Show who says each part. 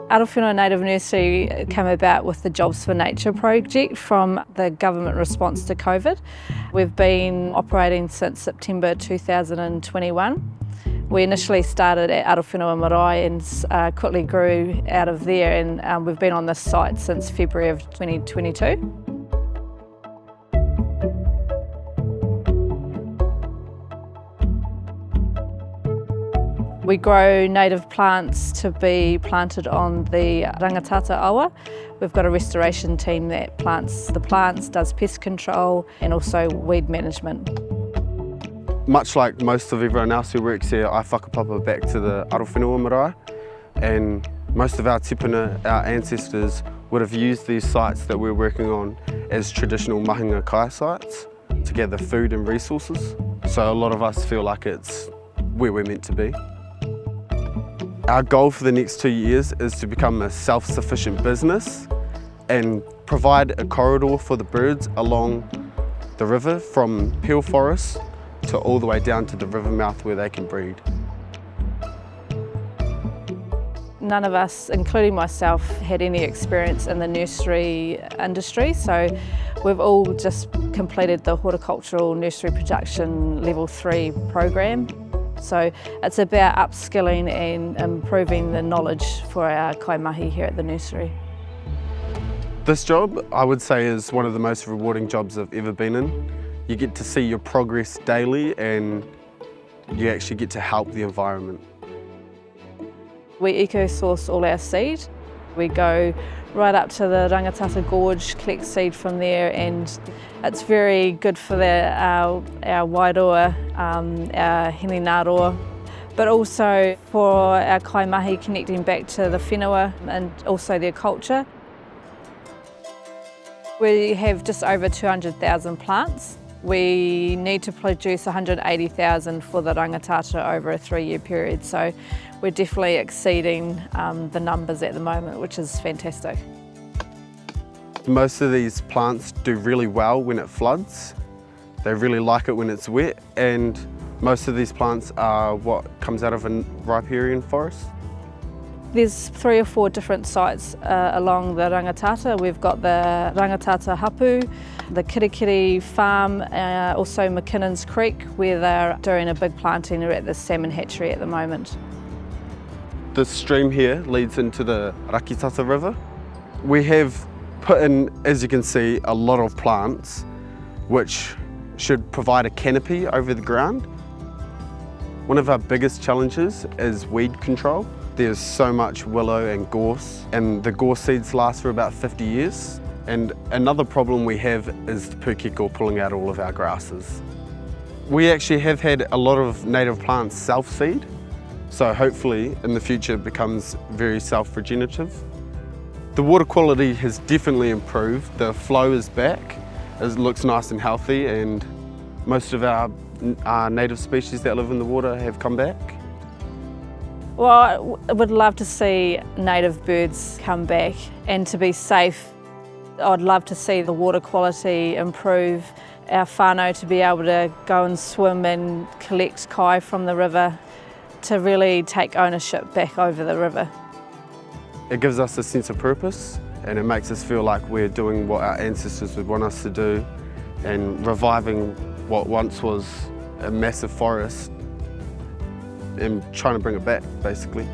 Speaker 1: Arowhenua Native Nursery came about with the Jobs for Nature project from the government response to COVID. We've been operating since September 2021. We initially started at Arowhenua Marae and quickly grew out of there, and we've been on this site since February of 2022. We grow native plants to be planted on the Rangitata Awa. We've got a restoration team that plants the plants, does pest control and also weed management.
Speaker 2: Much like most of everyone else who works here, I whakapapa back to the Arowhenua Marae, and most of our tipuna, our ancestors, would have used these sites that we're working on as traditional mahinga kai sites to gather food and resources. So a lot of us feel like it's where we're meant to be. Our goal for the next 2 years is to become a self-sufficient business and provide a corridor for the birds along the river from Peel Forest to all the way down to the river mouth where they can breed.
Speaker 1: None of us, including myself, had any experience in the nursery industry, so we've all just completed the Horticultural Nursery Production Level 3 program. So it's about upskilling and improving the knowledge for our kaimahi here at the nursery.
Speaker 2: This job, I would say, is one of the most rewarding jobs I've ever been in. You get to see your progress daily and you actually get to help the environment.
Speaker 1: We eco-source all our seed. We go right up to the Rangitata Gorge, collect seed from there, and it's very good for our wairoa, our hininaroa, but also for our kaimahi connecting back to the whenua and also their culture. We have just over 200,000 plants. We need to produce 180,000 for the rangitata over a 3-year period, so we're definitely exceeding the numbers at the moment, which is fantastic.
Speaker 2: Most of these plants do really well when it floods. They really like it when it's wet, and most of these plants are what comes out of a riparian forest.
Speaker 1: There's 3 or 4 different sites along the Rangitata. We've got the Rangitata Hapu, the Kirikiri farm, also McKinnon's Creek, where they're doing a big planting at the salmon hatchery at the moment.
Speaker 2: This stream here leads into the Rakitata River. We have put in, as you can see, a lot of plants which should provide a canopy over the ground. One of our biggest challenges is weed control. There's so much willow and gorse, and the gorse seeds last for about 50 years. And another problem we have is the pukeko pulling out all of our grasses. We actually have had a lot of native plants self-seed, so hopefully in the future it becomes very self-regenerative. The water quality has definitely improved. The flow is back, it looks nice and healthy, and most of our native species that live in the water have come back.
Speaker 1: Well, I would love to see native birds come back and to be safe. I'd love to see the water quality improve, our whānau to be able to go and swim and collect kai from the river, to really take ownership back over the river.
Speaker 2: It gives us a sense of purpose, and it makes us feel like we're doing what our ancestors would want us to do and reviving what once was a massive forest and trying to bring it back, basically.